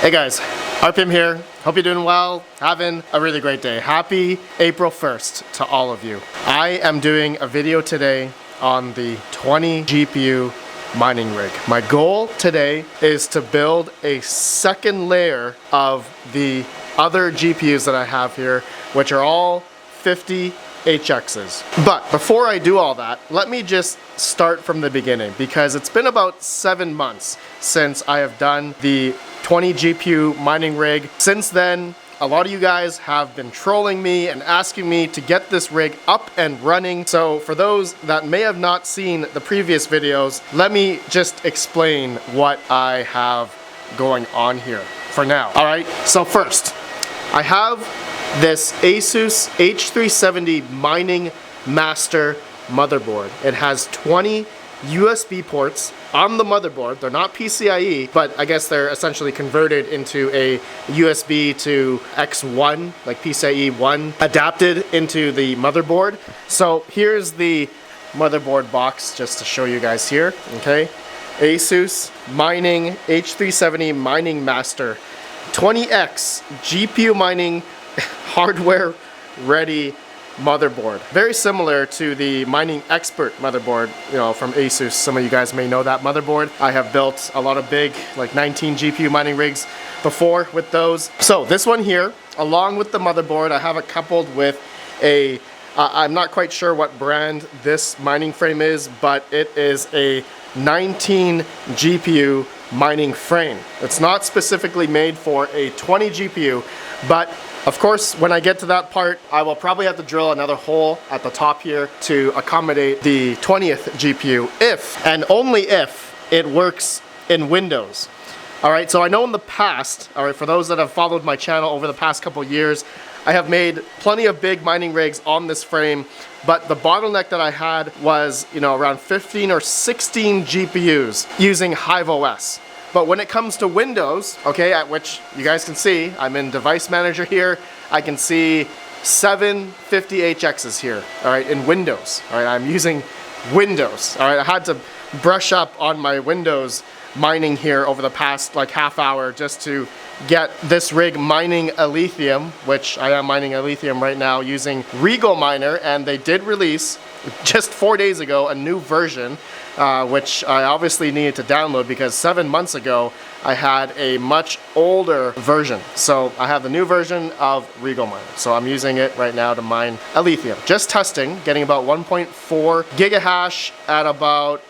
Hey guys, RPM here. Hope you're doing well, having a really great day. Happy April 1st to all of you. I am doing a video today on the 20 GPU mining rig. My goal today is to build a second layer of the other GPUs that I have here, which are all 50 HXs. But before I do all that, let me just start from the beginning, because it's been about 7 months since I have done the 20 GPU mining rig. Since then, a lot of you guys have been trolling me and asking me to get this rig up and running. So for those that may have not seen the previous videos, let me just explain what I have going on here for now. All right, so first, I have this Asus H370 Mining Master motherboard. It has 20 USB ports on the motherboard. They're not PCIe, but I guess they're essentially converted into a USB to X1, like PCIe 1, adapted into the motherboard. So here's the motherboard box, just to show you guys here, okay? Asus Mining H370 Mining Master 20X GPU mining hardware ready motherboard. Very similar to the Mining Expert motherboard, you know, from Asus. Some of you guys may know that motherboard. I have built a lot of big, like 19 GPU mining rigs before with those. So this one here, along with the motherboard, I have it coupled with a, I'm not quite sure what brand this mining frame is, but it is a 19 GPU mining frame. It's not specifically made for a 20 GPU, but of course, when I get to that part, I will probably have to drill another hole at the top here to accommodate the 20th GPU, if and only if it works in Windows. All right, so I know in the past, all right, for those that have followed my channel over the past couple years, I have made plenty of big mining rigs on this frame, but the bottleneck that I had was, you know, around 15 or 16 GPUs using Hive OS. But when it comes to Windows, okay, at which you guys can see, I'm in Device Manager here, I can see 7 50HXs here, all right, in Windows. All right, I'm using Windows. All right, I had to brush up on my Windows mining here over the past like half hour just to get this rig mining a lithium, which I am mining a lithium right now using Regal Miner, and they did release just 4 days ago a new version, which I obviously needed to download because 7 months ago I had a much older version. So I have the new version of Regal Miner. So I'm using it right now to mine a lithium. Just testing, getting about 1.4 gigahash at about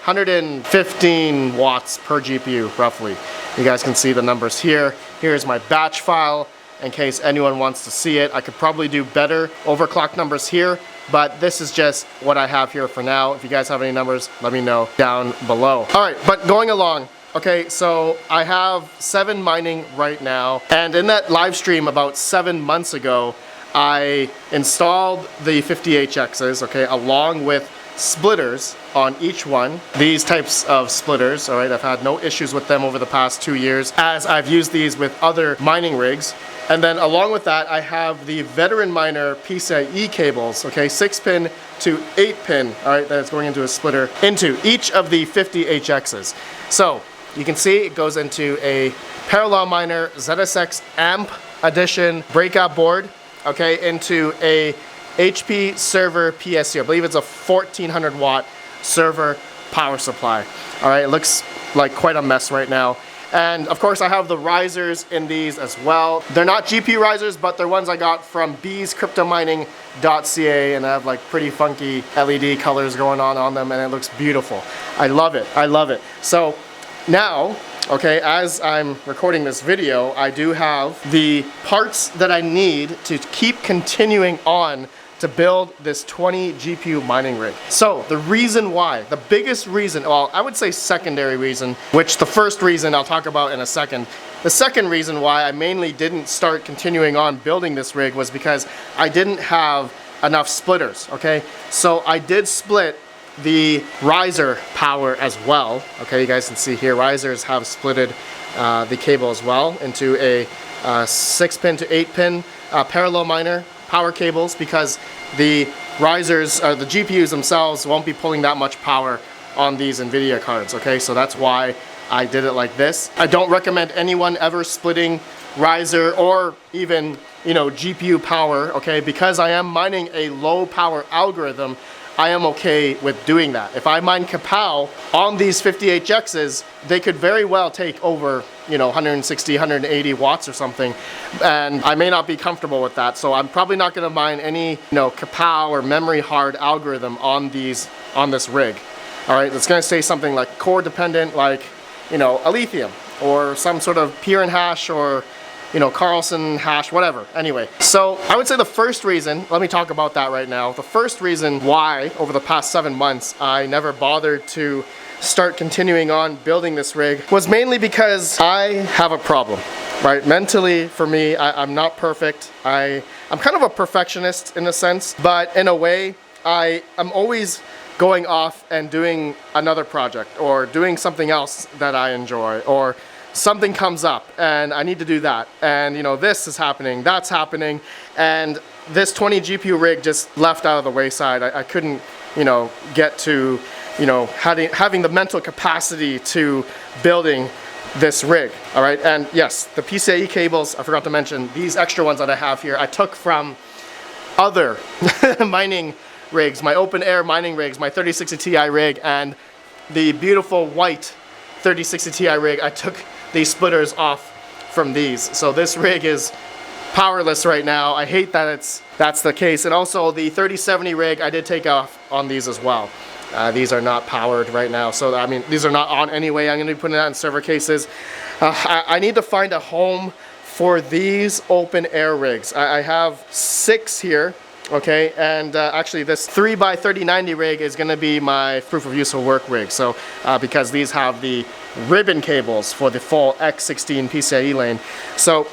115 watts per GPU, roughly. You guys can see the numbers here. Here's my batch file in case anyone wants to see it. I could probably do better overclock numbers here, but this is just what I have here for now. If you guys have any numbers, let me know down below. All right, but going along, okay, so I have 7 mining right now, and in that live stream about 7 months ago, I installed the 50HXs, okay, along with splitters on each one. These types of splitters, all right, I've had no issues with them over the past 2 years as I've used these with other mining rigs. And then along with that, I have the Veteran Miner PCIe cables, okay, 6-pin to 8-pin, all right, that's going into a splitter into each of the 50HXs. So you can see it goes into a Parallel Miner ZSX Amp Edition breakout board, okay, into a HP server PSU. I believe it's a 1400 watt server power supply. All right, it looks like quite a mess right now. And of course I have the risers in these as well. They're not GPU risers, but they're ones I got from beescryptomining.ca, and I have like pretty funky LED colors going on them, and it looks beautiful. I love it, I love it. So now, okay, as I'm recording this video, I do have the parts that I need to keep continuing on to build this 20 GPU mining rig. So the reason why, the biggest reason, well, I would say secondary reason, which the first reason I'll talk about in a second. The second reason why I mainly didn't start continuing on building this rig was because I didn't have enough splitters, okay? So I did split the riser power as well. Okay, you guys can see here, risers have splitted the cable as well into a 6-pin to 8-pin parallel miner power cables, because the risers, or the GPUs themselves, won't be pulling that much power on these NVIDIA cards, okay? So that's why I did it like this. I don't recommend anyone ever splitting riser or even, GPU power, okay? Because I am mining a low power algorithm, I am okay with doing that. If I mine Kapow on these 50HXs, they could very well take over, 160, 180 watts or something, and I may not be comfortable with that. So I'm probably not gonna mine any, Kapow or memory hard algorithm on this rig. All right, it's gonna stay something like core dependent, like, a lithium or some sort of Piran hash or Carlson hash, whatever. Anyway, so I would say the first reason, let me talk about that right now. The first reason why over the past 7 months I never bothered to start continuing on building this rig was mainly because I have a problem, right? Mentally, for me, I'm not perfect. I'm kind of a perfectionist in a sense, but in a way, I'm always going off and doing another project or doing something else that I enjoy, or something comes up and I need to do that, and this is happening, that's happening, and this 20 GPU rig just left out of the wayside. I couldn't get to having the mental capacity to building this rig. All right, and yes, the PCIe cables, I forgot to mention, these extra ones that I have here I took from other mining rigs, my open air mining rigs, my 3060 Ti rig and the beautiful white 3060 Ti rig. I took these splitters off from these. So this rig is powerless right now. I hate that that's the case. And also the 3070 rig, I did take off on these as well. These are not powered right now. So I mean, these are not on anyway. I'm gonna be putting that in server cases. I need to find a home for these open air rigs. I have 6 here. Okay, and actually this 3x3090 rig is going to be my proof of useful work rig. So because these have the ribbon cables for the full X16 PCIe lane. So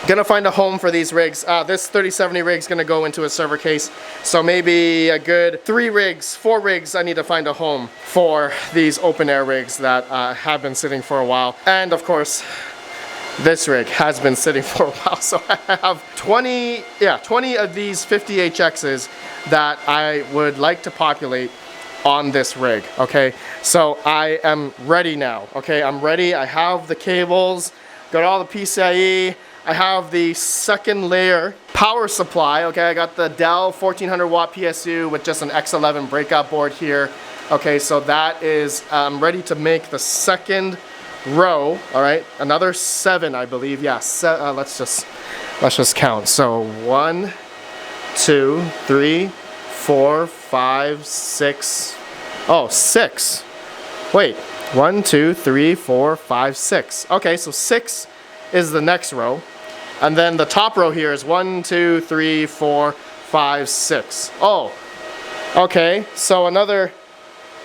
gonna find a home for these rigs. This 3070 rig is gonna go into a server case. So maybe a good 4 rigs I need to find a home for these open air rigs that have been sitting for a while. And of course, this rig has been sitting for a while, so I have 20 of these 50HXs that I would like to populate on this rig, okay? So I am ready now, okay? I'm ready. I have the cables, got all the PCIe, I have the second layer power supply, okay? I got the Dell 1400 watt PSU with just an X11 breakout board here, okay? So that is, I'm ready to make the second row. All right, another 7, I believe. Yeah, let's just count. So 1, 2, 3, 4, 5, 6. Oh, 6. Wait, 1, 2, 3, 4, 5, 6. Okay, so 6 is the next row, and then the top row here is 1, 2, 3, 4, 5, 6. Oh, okay. So another.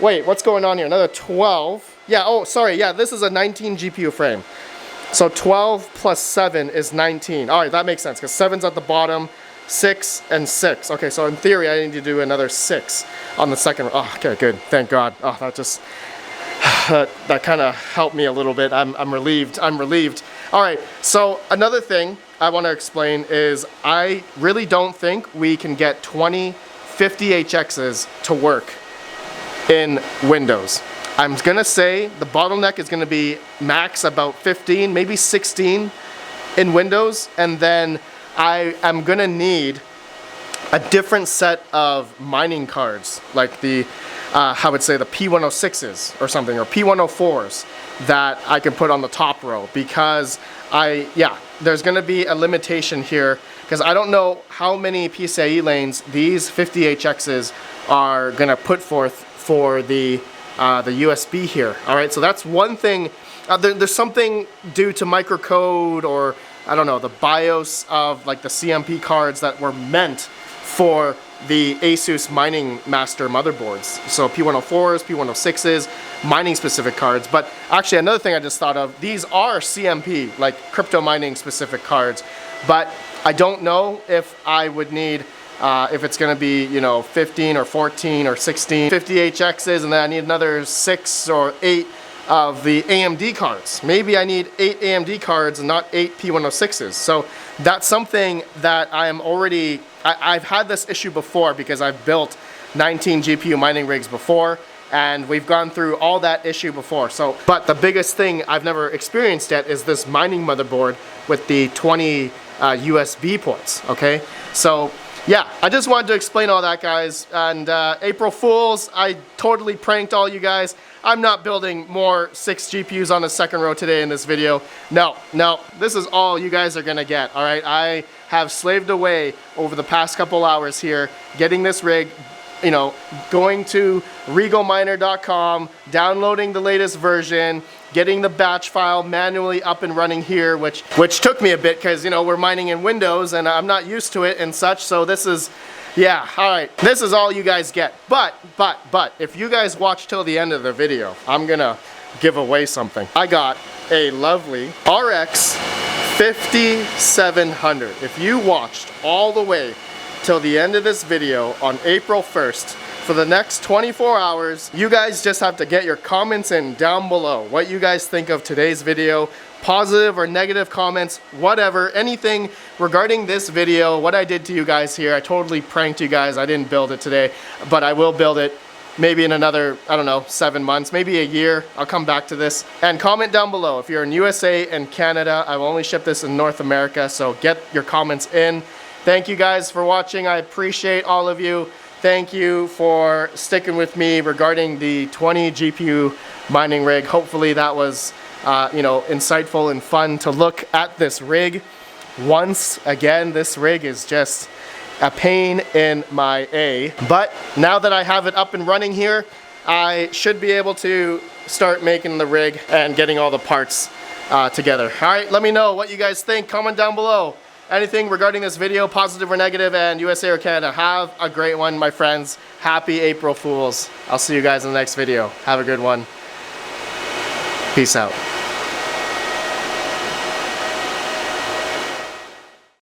Wait, what's going on here? Another 12. Yeah, oh, sorry, yeah, this is a 19 GPU frame. So 12 plus 7 is 19. All right, that makes sense, because 7's at the bottom, 6 and 6. Okay, so in theory, I need to do another 6 on the second. Oh, okay, good, thank God. Oh, that just, that kind of helped me a little bit. I'm relieved. All right, so another thing I want to explain is I really don't think we can get 20 50HXs to work in Windows. I'm gonna say the bottleneck is gonna be max about 15, maybe 16 in Windows, and then I am gonna need a different set of mining cards, like the, I would say the P106s or something, or P104s that I can put on the top row, because there's gonna be a limitation here, because I don't know how many PCIe lanes these 50HXs are gonna put forth for the USB here. All right, so that's one thing. There's something due to microcode, or I don't know, the BIOS of like the CMP cards that were meant for the Asus Mining Master motherboards. So P104s, P106s, mining specific cards. But actually another thing I just thought of, these are CMP, like crypto mining specific cards. But I don't know if I would need if it's going to be, 15 or 14 or 16 50HXs, and then I need another 6 or 8 of the AMD cards. Maybe I need 8 AMD cards and not 8 P106s. So that's something that I am already, I've had this issue before, because I've built 19 GPU mining rigs before, and we've gone through all that issue before. So, but the biggest thing I've never experienced yet is this mining motherboard with the 20 USB ports, okay? So, yeah, I just wanted to explain all that, guys. And April Fools, I totally pranked all you guys. I'm not building more 6 GPUs on the second row today in this video. No, this is all you guys are gonna get, all right? I have slaved away over the past couple hours here, getting this rig, you know, going to regalminer.com, downloading the latest version, getting the batch file manually up and running here, which took me a bit because, you know, we're mining in Windows and I'm not used to it and such. So this is, yeah, all right. This is all you guys get. But, if you guys watch till the end of the video, I'm gonna give away something. I got a lovely RX 5700. If you watched all the way till the end of this video on April 1st, for the next 24 hours, you guys just have to get your comments in down below. What you guys think of today's video, positive or negative comments, whatever, anything regarding this video, what I did to you guys here. I totally pranked you guys. I didn't build it today, but I will build it maybe in another, I don't know, 7 months, maybe a year. I'll come back to this. And comment down below. If you're in USA and Canada, I will only ship this in North America, so get your comments in. Thank you guys for watching. I appreciate all of you. Thank you for sticking with me regarding the 20 GPU mining rig. Hopefully that was, you know, insightful and fun to look at this rig. Once again, this rig is just a pain in my A. But now that I have it up and running here, I should be able to start making the rig and getting all the parts together. All right, let me know what you guys think. Comment down below. Anything regarding this video, positive or negative, and USA or Canada. Have a great one, my friends. Happy April Fools. I'll see you guys in the next video. Have a good one. Peace out.